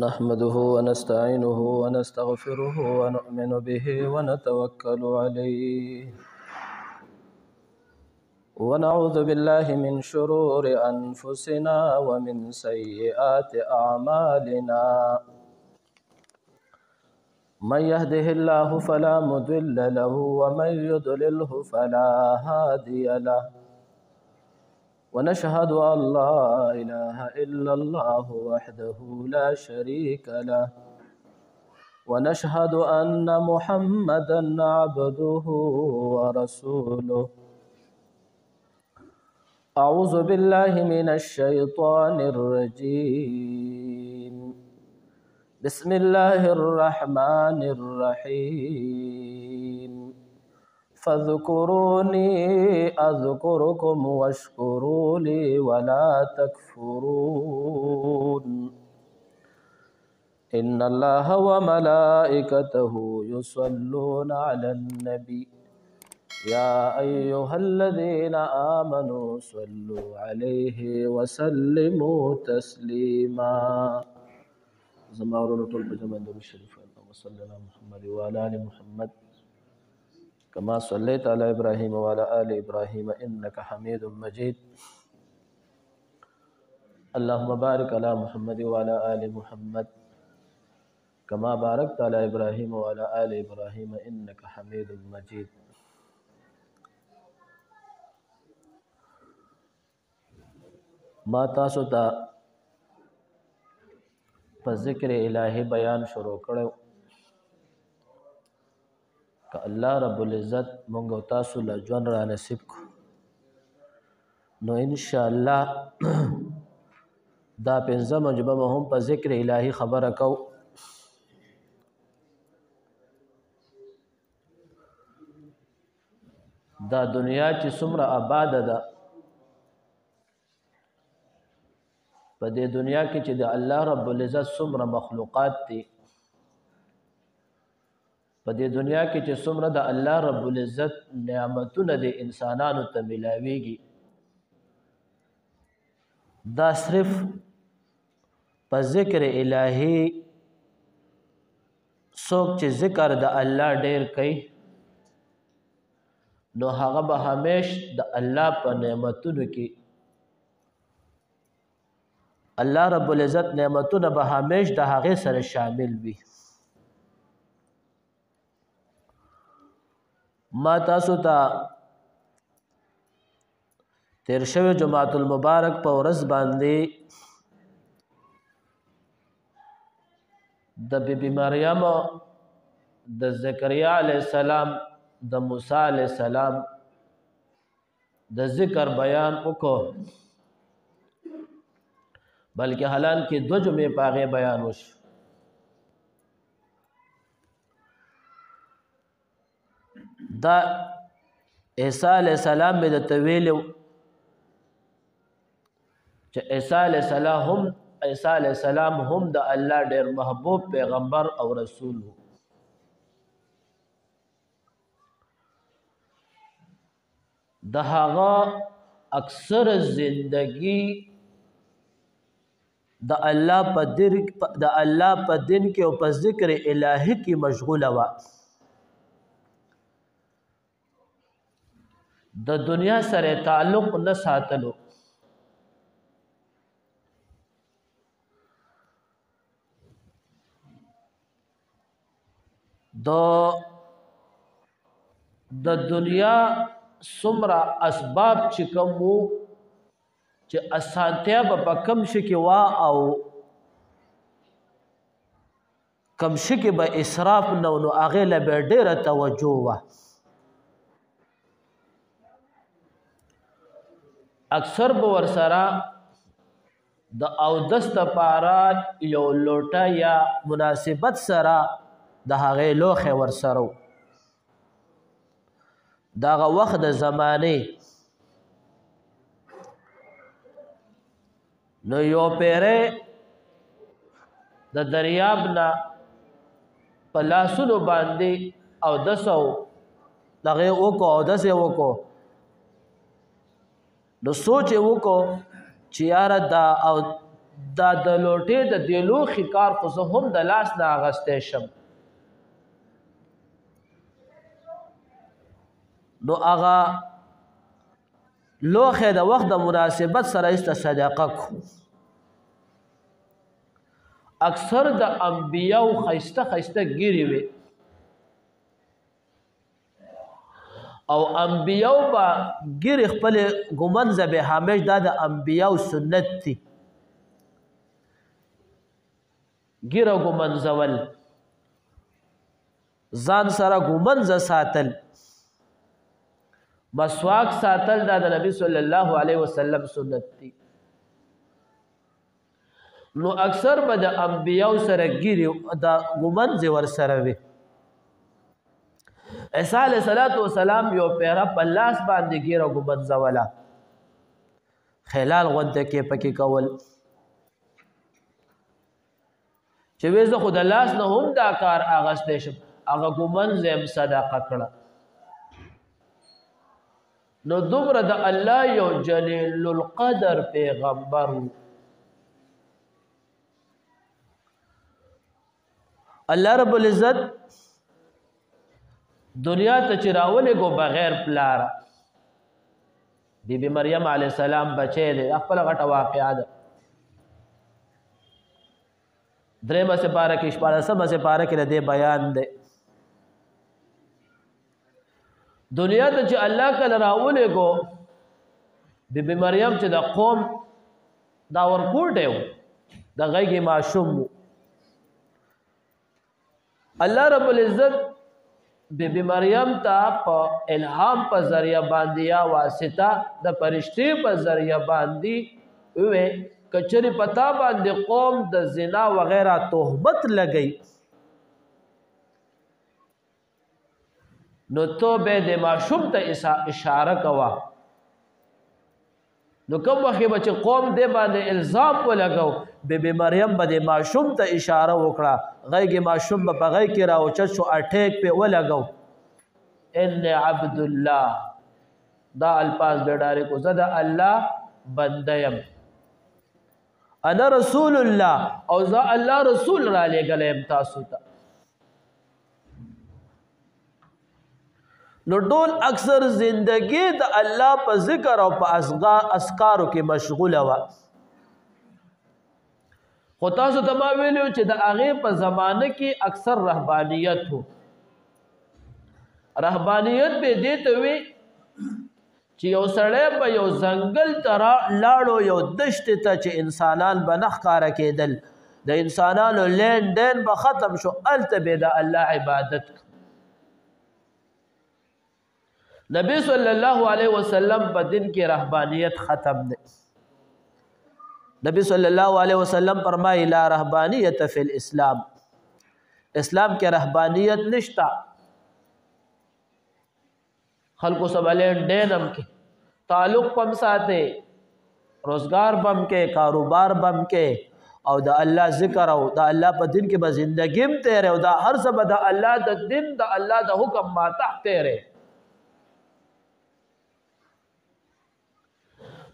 نحمده ونستعينه ونستغفره ونؤمن به ونتوكل عليه ونعوذ بالله من شرور أنفسنا ومن سيئات أعمالنا من يهده الله فلا مضل له ومن يضلله فلا هادي له ونشهد أن لا إله إلا الله وحده لا شريك له ونشهد أن محمدا عبده ورسوله أعوذ بالله من الشيطان الرجيم بسم الله الرحمن الرحيم فاذكروني أذكركم واشكروا لي ولا تكفرون إن الله وملائكته يصلون على النبي يا أيها الذين آمنوا صلوا عليه وسلموا تسليما زمارون طول بجمع دور الشريف اللهم صل على محمد وعلى آل محمد كما صليت على إبراهيم وعلى آل إبراهيم إنك حميد مجيد اللهم بارك على محمد وعلى آل محمد كما باركت على إبراهيم وعلى آل إبراهيم إنك حميد مجيد ما تاسو ته په ذکر الهی بیان شروع کړو که الله رب العزت مونږ او تاسو له ژوند را نصیب کو نو ان شاء الله دا پنځمه جبه هم په ذکر الهی خبره کو دا دنیا چې څومره آباد ده په دې دنیا کې چې د الله رب العزت څومره مخلوقات دي په دې دنیا کې چې څومره د الله رب العزت نعمتونه د انسانانو ته ملاويږي دا صرف په ذکر الهی څوک چې ذکر د الله ډېر کوي نو هغه به همیش د الله په نعمتونو کې الله رب العزت نعمتونه به همیش د هغه سره شامل وي ما تاسو ته تیر شوی جمعۃ المبارک په ورځ باندې د بیبي مریم د زکریا علی السلام د موسی علی السلام د ذکر بیان وکړو بلکې حالان کې دو جمعې پاغه بیان وش دا عیسی علیہ السلام به د تویل چې عیسی علیہ السلام هم د الله ډېر محبوب پیغمبر او رسول وو د هغه اکثر زندگی د الله په دین کې او په ذکر الهی کې مشغوله و د دنیا سره تعلق نه ساتلو د دنیا څومره اسباب چې کوم وو چې اسانتیا به کم شي کې وا او کم شي کې به اسراف نو هغه له ډېره توجه وا اکثر به ورسره د اودس لپاره یو لوټه یا مناسبت سره د هغه لوخه ورسره داغه وخت د زمانه نو یو پیره د دریاب نه په لاسونو باندې او دسو دغه وکړو او دسه وکړو نو سوچ وکړو چې یاره دا او دا د لوټې د دې لوښي کار خو زه هم د لاس نه اغستی شم. نو هغه لوښی د وخت د مناسبت سره ایسته صدقه کو. اکثر د انبیاو خیسته خیسته ګیرې وي او انبیاو با ګیرې خپلې ګمنځه به همیش دا د انبیاو سنت دي. ګیره ګمنځول، ځان سره ګمنځه ساتل، مسواک ساتل دا د نبی صلی الله علیه وسلم سنت دي. نو اکثر به د انبیاو سره ګیرې دا ګمنځې ور سره وي. عیسی علیه السلام یو پیره په لاس باندې ګیره ګمنځوله، خلال غونته کې پکې کول چې وې زه خو د لاس نه هم دا کار اغستی شم، هغه ګمنځ یې صدقه کړه. نو دومره د الله یو جلیل القدر پیغمبر الله رب العزت دنیا ته چې راولېږو بغیر پلاره. بی بی مریم علیه السلام بچی دی، خپله غټه واقعه ده. درېمه سپاره کې 14مه سپاره کې د دې بیان دی. دنیا ته چې الله کله راولېږو بی بی مریم چې د قوم دا ورکوټی و، د غږې ماشوم و. الله رب العزت بی بی مریم ته په الهام په ذریعہ باندې یا واسطه د فرشتې په ذریعہ باندې وې کچری پتا باندې قوم د زنا وغیرہ تهمت لګی نو تو به د معشوم ته اشاره کوا. نو کوم وخت به قوم دې باندې الزام ولګاو بی بی مریم به د معشوم ته اشاره وکړه، غیږ معشوم په غیږ کې راوچت شو، اٹیک په ولګاو ان عبد الله، دا الفاظ به ډاره کو زه د الله بنده یم، انا رسول الله او زه الله رسول را لېږلی یم تاسو ته. نو ټول اکثر زندگی د الله په ذکر او په اذکارو کې مشغوله وه. خو تاسو ته ما ویلو چې د هغې په زمانه کې اکثر رهبانیت و. رهبانیت به دې ته وي چې یو سړی به یو ځنګل ته لاړو، یو دشتې ته چې انسانان به نه ښکاره کېدل، د انسانانو لین دین به ختم شو، هلته به د الله عبادت. نبی صلی الله علیه وسلم په دین کې رهبانیت ختم دی. نبی صلی الله علیه وسلم فرمایي لا رهبانیت فی الاسلام، اسلام کې رهبانیت نشتا. خلقو سره لین دین هم کې تعلق پم ساته، روزگار بم کې، کاروبار بم کې، او د الله ذکر او د الله په دین کې به زندگیم تیرې، او دا هر څه به د الله د دین د الله د حکم ماتح تیرې.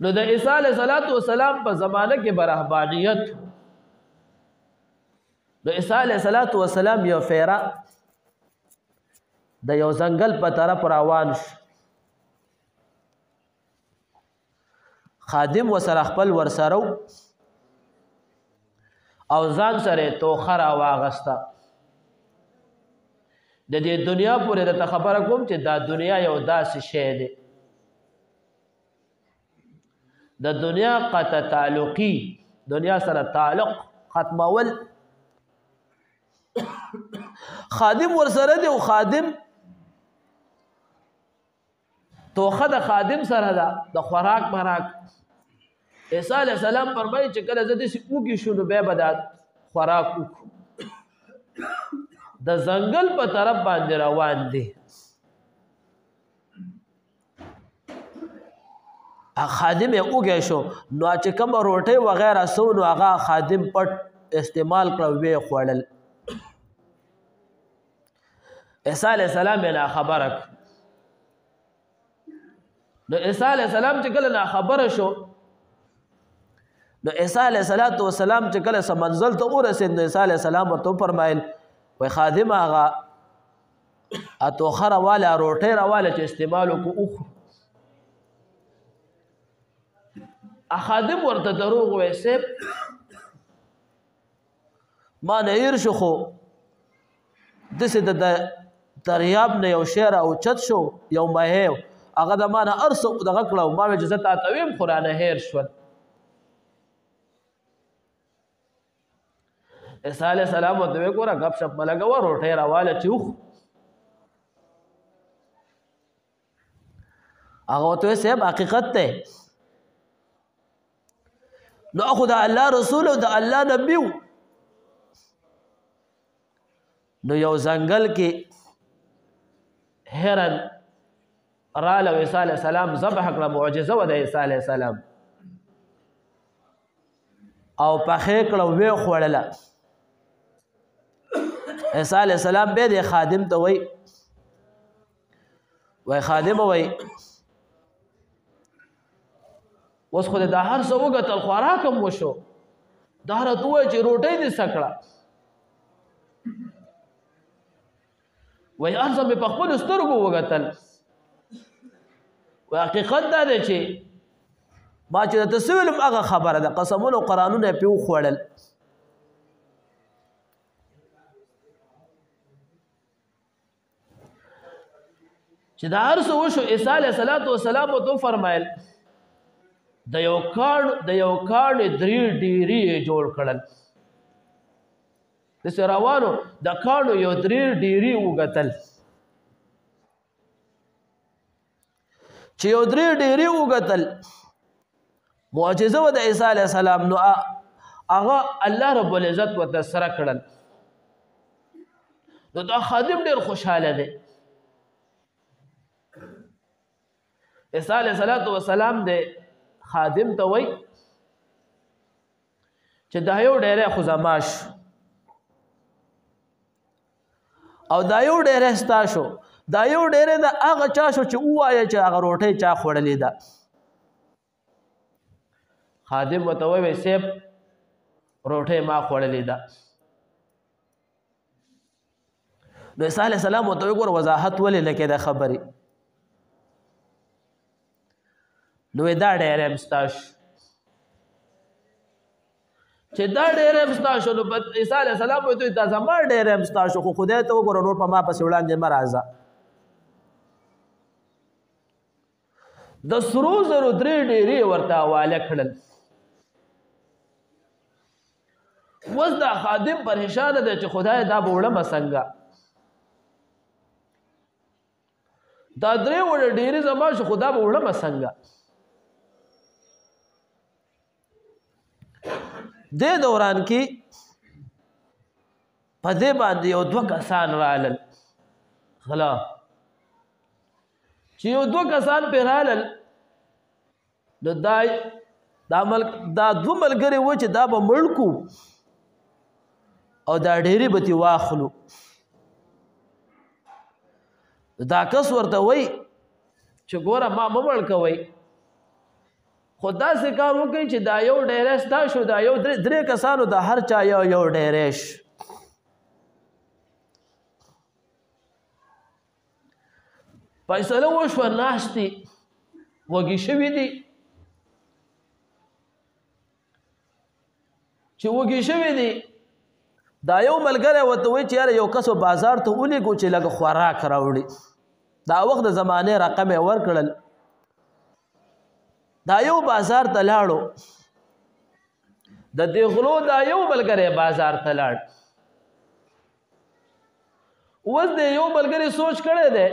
نو د عیسی علیه السلام په زمانه کې به رهبانیت. نو عیسی علیه السلام یو فیره د یو ځنګل په طرف روان شو، خادم وسره خپل ورسره او ځان سره توخه راواغسته. د دې دنیا پورې درته خبره کوم چې دا دنیا یو داسې شی دی، د دنیا قطع تعلقی، دنیا سره تعلق ختمول. خادم ورسره دی او خادم توخه د خادم سره ده د خوراک مراک. عیسی علیه السلام فرمایي چې کله زه داسې اوږې شو نو بیا به دا خوراک وکړو. د ځنګل په طرف باندې روان دی. خادم یې اوږی شو نو چې کومه روټۍ وغیره سو نو هغه خادم پټ استعمال کړه، ویې خوړل. عیسی علیه السلام یې ناخبره کړ. نو عیسی علیه السلام چې کله ناخبره شو نو عیسی علیه السلام چې کله سم منزل ته ورسېد نو عیسی علیه السلام ورته فرمایل وای خادم هغه اتوخره والا روټۍ راواله چې استعمال وکړو خادم ورته دروغ وای سیب ما نه هیر شو خو داسې د دریاب نه یو شی راوچت شو یو مهیو هغه د ما نه ارسو دغه کړه ما ویل چې زه تا ته ویم خو رانه هیر شول عیسی علیه السلام ورته وی ګوره ګپ شپ مه لګوه روټۍ راواله چې وخ هغه ورته وی صاحب حقیقت دی نو خو د الله رسول او د الله نبی نو یو ځنګل کې هرن راله عیسی علیه السلام ذبح کړه معجزه وه د عیسی علیه السلام او پخې کړه ویې خوړله عیسی علیه السلام بیا د خادم ته وی خادم وی اوس خو دا هر څه وګتل خوراک هم وشو دا راته ووایي چې روټۍ دې څه کړه وایي هر څه مې په خپلو سترګو وګتل وایي حقیقت دا دی چې ما چې درته څه ویلم هغه خبره ده قسمونه او قرانونه یې پرې وخوړل چې دا هر څه وشو عیسی علیه السلام ورته وفرمایل د یو کاڼي 3 ډیرې جوړ کړل داسې روانو د کاڼو یو 3 ډیرې وګتل چې یو 3 ډیرې وګتل معجزه وه د عیسی علیه السلام نو هغه الله رب العزت ورته سره کړل نو دا خادم ډېر خوشحاله دی عیسی علیه السلام دی خادم ته وای چې دا یو ډېرې خو زما شو او دا یو ډېرې ستا شو دا یو ډېرې د هغه چا شو چې ووایه چې هغه روټۍ چا خوړلې ده خادم ورته وایي صاحب روټۍ ما خوړلې ده نو عیسی علیه السلام ورته وایي ګوره وضاحت ولې نه کېده خبرې نو دا ډېرې هم ستا شو چې دا ډېرې هم ستا شو نو عیسی علیه السلام ورته دا زما ډېرې هم ستا شو خو خدای ته وګوره نور په ما پسې وړاندې مه راځه د سرو زرو 3 ډېرې ورته حواله کړل اوس دا خادم پریشانه دی چې خدای دا به وړمه څنګه دا 3 وړه ډېرې زما شو خو دا به وړمه څنګه دې دوران کې په دې باندې یو 2 کسان رالل غلا چې یو 2 کسان پې رالل نو دا 2 ملګري و چې دا به مړ کړو او دا ډېرې به ترې واخلو دا کس ورته وایي چې ګوره ما مه مړ کوئ خو داسې کار وکړئ چې دا یو ډېری ستا شو دا یو 3 کسانو د هر چا یو ډېری شو فیصله وشوه ناستې وږي شوي دي چې وږي شوي دي دا یو ملګری ورته وایي چې یاره یو کس بازار ته ولیږو چې لږ خوراک راوړي دا وخت د زمانې رقم یې ورکړل دا یو بازار ته لاړو د دې غلو دا یو ملګری بازار ته لاړ اوس د یو ملګري سوچ کړی دی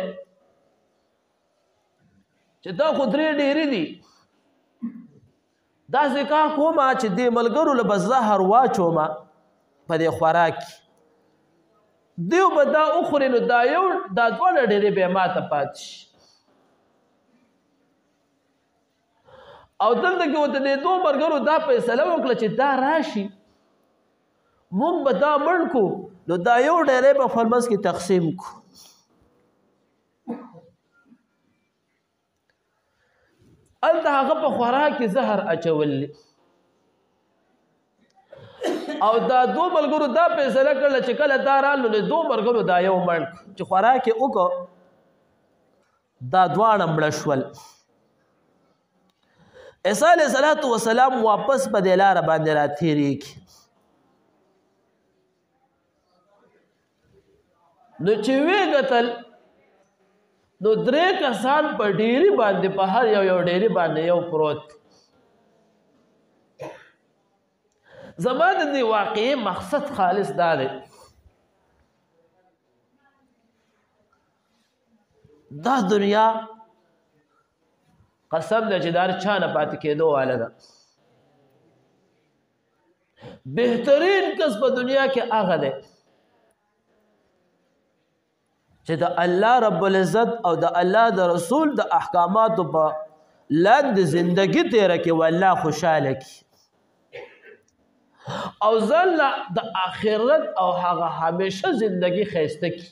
چې دا خو 3 ډېرې دي داسې کار کومه چې دې ملګرو له به زهر واچومه په دې خوراک دیو به دا وخوري نو دا 2 ډېرې به ما ته پاتې شي او دلته کې ورته دې 2 ملګرو دا فیصله وکړه چې دا راشي موږ به دا مړ کړو نو دا یو ډېرې به خپل منځ کې تقسیم کړو هلته هغه په خوراک کې زهر اچولی او دا دو ملګرو دا فیصله کړل چې کله دا رالو نو دو ملګرو دا یو مړ چې خوراک یې وکړو دا دواړه مړه شول. عیسی علیه السلام واپس په دې لاره باندې راتېرېږي. نو چې ویې کتل نو 3 کسان په ډیري باندې په هر یو ډیري باندې یو پروت. زما د دې واقعي مقصد خالص دا دی دا دنیا قسم ده چې دا چا نه پاتې کېدو واله ده. بهترین کس په دنیا کې هغه دی چې د الله رب العزت او د الله د رسول د احکاماتو په لاندې زندگی تیره کې والله خوشحاله کی او ځان د آخرت او هغه همیشه زندگی ښایسته کی.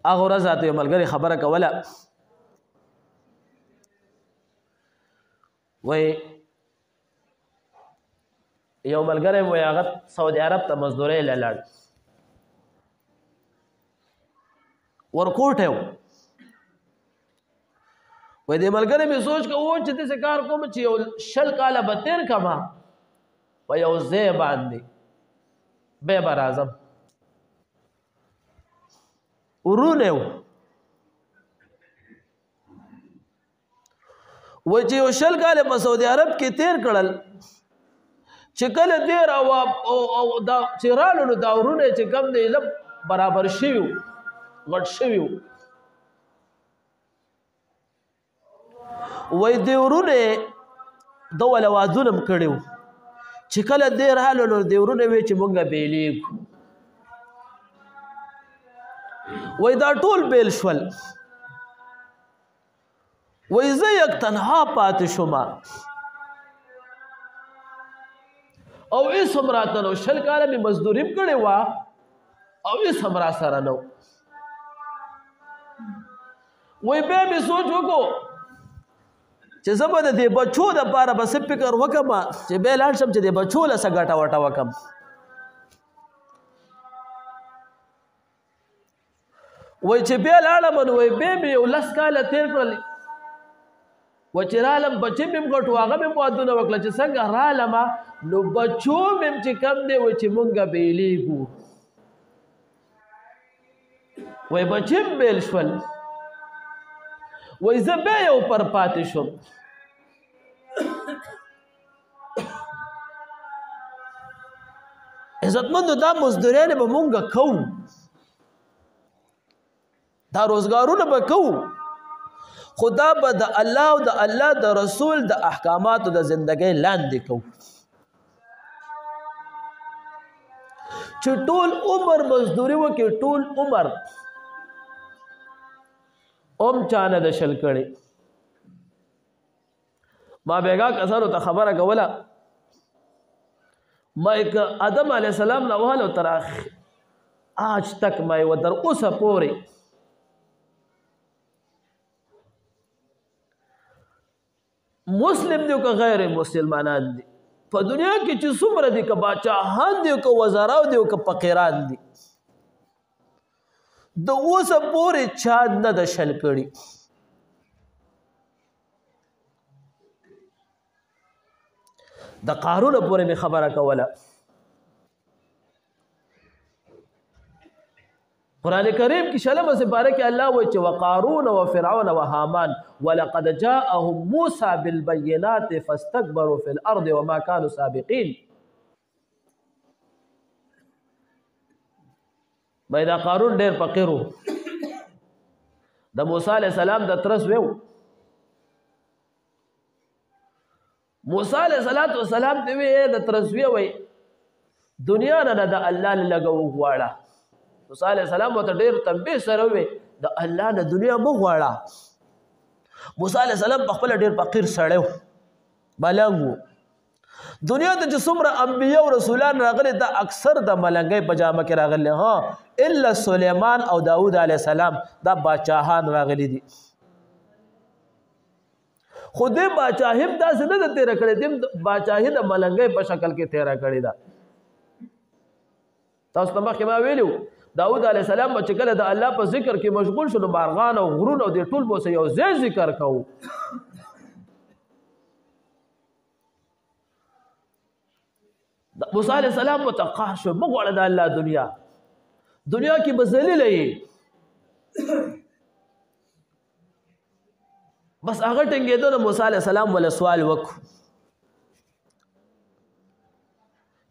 هغه ورځ راته یو ملګري خبره کوله وایي یو ملګری وایي هغه سعودي عرب ته مزدورۍ له لاړ ورکوټی و وایي دې ملګری مې سوچ کوو چې داسې کار کوم چې یو 20 کاله به تېر کړمه په یو ځای باندې بیا به راځم. ورونه و وایي چې یو 20 کاله په سعودي عرب کې تېر کړل چې کله دې دا چې رالو نو دا ورونه چې کم دی لږ برابر شوي وو غټ شوي وو. وایي دې ورونه ده وله وادونه م کړي وو چې کله دې رالو نو دې ورونه وی چې مونږ بیلیږو. وایي دا ټول بیل شول. وایي زه یک تنها پاتې شوم او ایس هم راته نو 20 کاله مې مزدوري م کړې وه او ایس هم را سره نه و. وایي بیا مې سوچ وکړو چې زه به د دې بچو دپاره به څه فکر وکړم چې بیا لاړ شم چې د بچو له څه ګټه وټه وکړم. وایي چې بیا لاړم نو وایي بیا مې یو 10 کاله تېر کړل. وایي چې رالم بچې مې م ګټو هغه مې م وادونه وکړه چې څنګه رالم نو بچو مې چې کم دی وایي چې مونږ بیلیږو. وایي بچې م بیل شول. وایي زه بیا یو پر پاتې شوم. عزتمندو دا مزدوریانې به مونږ کوو دا روزګارونه به کوو خو دا به د الله او د الله د رسول د احکاماتو د زندګۍ لاندې کوو چې ټول عمر مزدوري وکړي ټول عمر چانه د شل کړي. ما بیګا کسانو ته خبره کوله ما ایک آدم علیہ السلام نه وهلو تر آج تک ما و در اوسه پورې مسلم دی که غیر مسلمانان دي په دنیا کې چې څومره دي که باچاهان دي که وزراو دي که فقیران دي د اوسه پورې چا نه د شل کړي. د قارون پورې مې خبره کوله. قرآن کریم کی شلمه سپاره کې الله وایي چې وقارون وفرعون وهامان ولقد جاءهم موسى بالبينات فاستكبروا في الارض وما كانوا سابقين. دا قارون ډېر فقیر و د موسی علیه السلام د ترس ویو. موسی علیه السلام ته وی د ترس وی دنیا نه د الله لګو غواړه. موسی علیه السلام ته ډېر تنبیه سره وی د الله نه دنیا مه غواړه. موسی علیه السلام په خپل ډېر فقیر سړی و ملنګ و. دنیا ته چې څومره انبیا او رسولان راغلي دا اکثر د ملنګۍ په جامه کې راغلي ها الا سلیمان او داود علیه السلام دا باچاهان راغلي دي. خو دې باچاهي هم داسې نه ده تېره کړې، دې باچاهي د ملنګۍ په شکل کې تېره کړې ده. تاسو ته مخکې ما ویلي وو داود علیه السلام به چې کله د الله په ذکر کې مشغول شو نو مارغان او غرونه او دې ټول به یو ځای ذکر کوو. موسی علیه السلام متقهر شو، مه غواړه د الله دنیا کې به ذلیله یې. بس هغه ټینګېدو نو موسی علیه السلام وله سوال وکړو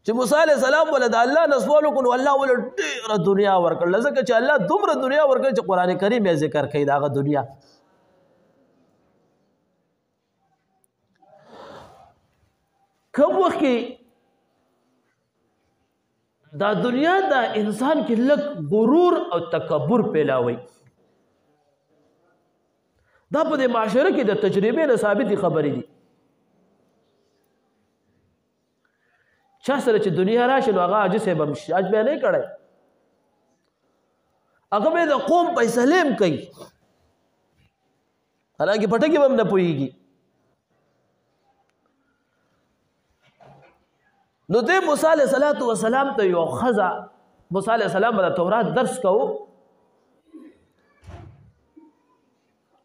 چې موسی علیه السلام وله د الله نه سوال وکړو نو الله وله ډېره دنیا ورکړله، ځکه چې الله دومره دنیا ورکړي چې قرآن کریم یې ذکر کوي د هغه دنیا. کوم وخت کې دا دنیا دا انسان کې لږ غرور او تکبر پیلاوي، دا په دې معاشره کې د تجربې نه ثابتې خبرې دي. چا سره چې دنیا راشي نو هغه عاجز به شي، عاجز به نه کړی، هغه به د قوم فیصلې هم کوي، حالانکه پټکې به هم نه پوهېږي. نو دې موسی علیه السلام ته یو ښځه، موسی علیه السلام به د تورات درس کوو،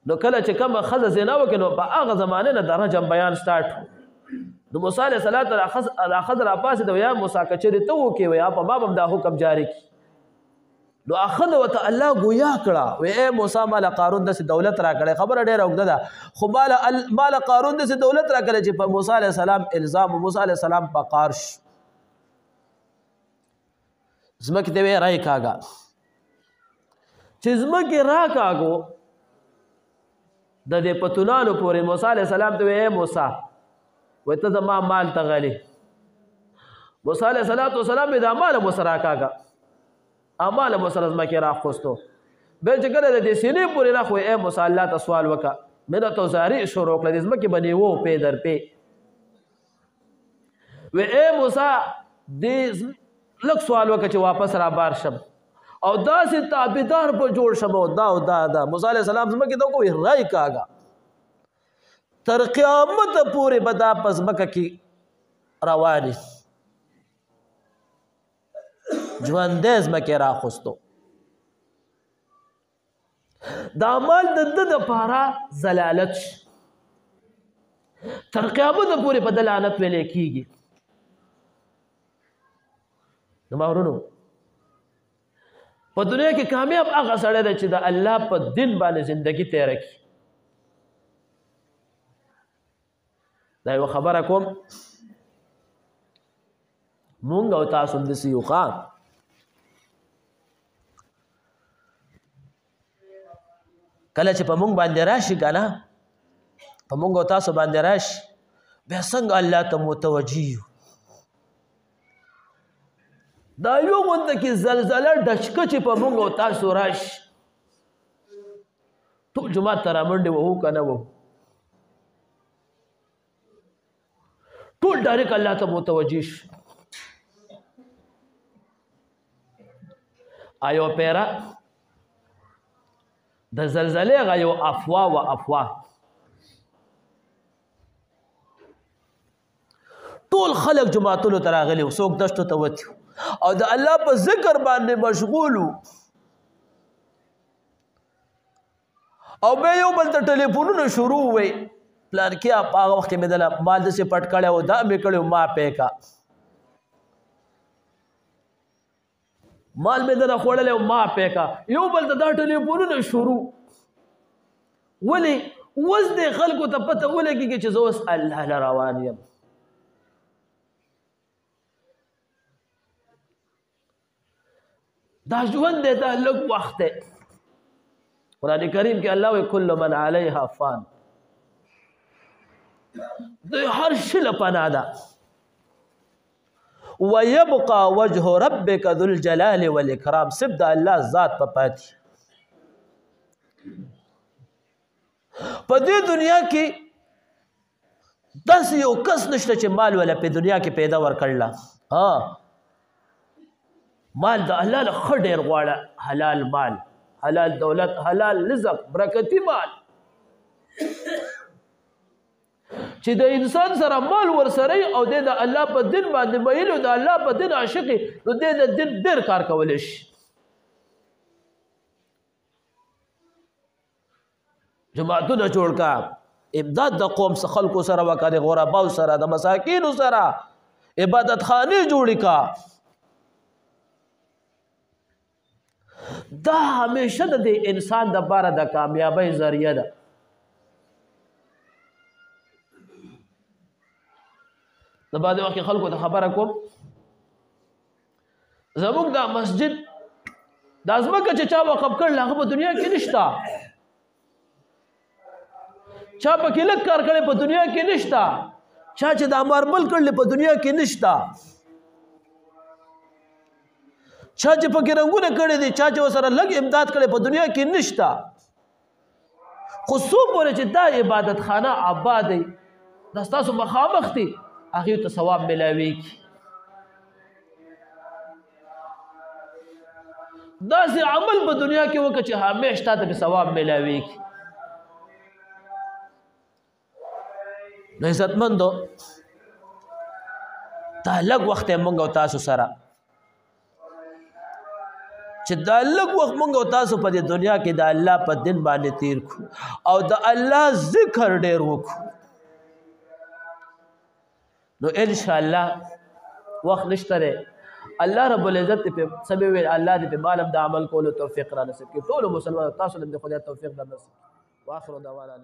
نو کله چې کومه ښځه زنا وکړي نو په هغه زمانې نه د رجم بیان سټارټ. نو موسی علیه السلام ته دا ښځه راپاڅېده، یا موسی که چېرې ته وکړې یا په ما به هم دا حکم جاري کړي. نو هغه ښځه ورته الله ګویا کړه، وی ای موسی ما له قارون داسې دولت راکړی. خبره ډېره اوږده ده، خو ما له قارون داسې دولت راکړی چې په موسی علیه السلام الزام موسی علیه السلام په قار شو. ځمکې ته وی رای کاږه، چې ځمکې را کاږو د دې پتونانو پورې. موسی علیه السلام ته وی ای موسی وی ته زما مال ته غلې. موسی علیه السلام مې دا مال مو سره راکاږه، امال مو سره ځمکې راخوستو. بیا چې کله د دې سینې پورې راخوی ای موسی الله ته سوال وکړه، منت او زاري شروع کړه، د ځمکې به نیو پې در پې. وی ای موسی دې لږ سوال وکړه چې واپس را بار شم او داسې تابعدار په جوړ شم او دا او دا. موسی علیه السلام ځمکې ته وکړو رای کاږه، تر قیامت پورې به دا په ځمکه کې روانې ژوندی ځمکې راخوستو. دا مال د ده دپاره ضلالت شي، تر قیامت پورې په ده لعنت ویلی کېږي. نو ما ورونو په دنیا کې کامیاب هغه سړی دی چې د الله په دین باندې زندگی تیره کړي. دا یو خبره کوم، مونږ او تاسو همداسې یو ښه. کله چې په مونږ باندې راشي که نه، په مونږ او تاسو باندې راشي، بیا څنګه الله ته متوجه یو. دا یو غونده کې زلزله ډچکه چې په مونږ او تاسو راشي، ټول جومات ته رامنډې وهو که نه وهو، ټول ډایرک الله ته متوجه شو. ایو پیرا د زلزلې هغه یو افوا و افوا، ټول خلک جماعتونو ته راغلي وو، څوک دشتو ته وتي او د الله په ذکر باندې مشغول وو، او بیا یو بل ته ټلیفونونه شروع وی، پلان کې هغه وخت کې مې دله مال داسې پټ کړی و، دا مې کړی و، ما پې کا مال مې دله خوړلی و، ما پې کا. یو بل ته دا ټلیفونونه شروع، ولې اوس دې خلکو ته پته ولګېږي چې زه اوس الله له روان یم. دا ژوند دی، دا لږ وخت دی. قرآن کریم کې الله وایي کل من علیها فان، د هر شي له پناه ده. ويبقى وجه ربك ذو الجلال والاکرام، صرف د الله ذات په پاتې. په دې دنیا کې داسې یو کس نشته چې مال ولا په دنیا کې پیدا ورکړله. مال د الله له ښه ډېر غواړه، حلال مال، حلال دولت، حلال رزق، برکتي مال. چې د انسان سره مال ورسره او د الله په دین باندې مایل او د الله په دین عاشق نو د دین ډېر کار کولی شي. جماعتونه جوړ کا، امداد د قوم څخه خلکو سره وکړه، د غرباو سره، د مساکینو سره، عبادت خانه جوړې کا. دا همیشه د انسان د لپاره د کامیابی ذریعہ ده. د بعد وخت خلکو ته خبره کوم، زموږ دا مسجد دا ځمکه چې چا وقف کړل هغه په دنیا کې نشته، چا پکې لږ کار کړی په دنیا کې نشته، چا چې دا ماربل کړل په دنیا کې نشته، چا چې پکې رنګونه کړی دي، چا چې ورسره لږ امداد کړی په دنیا کې نشته. خو څو پورې چې دا عبادت خانه آباد دی، دا ستاسو مخامخ دي، هغې ته ثواب ملاویږي. داسې عمل په دنیا کې وکړه چې همیش تا ته ثواب ملاویږي. نو عزتمندو دا لږ وخت یې موږ او تاسو سره چې دا لږ وخت موږ او تاسو په دې دنیا کې د الله په دین باندې تیر کړو او د الله ذکر ډېر وکړو، نو انشاءالله وخت نشته دی. الله رب العزت په سبب ویل الله دې په مالم د عمل کولو توفیق را نصیب کړي. ټول مسلمانانو تاسو له خدای توفیق در نصیب. واخر دعوانا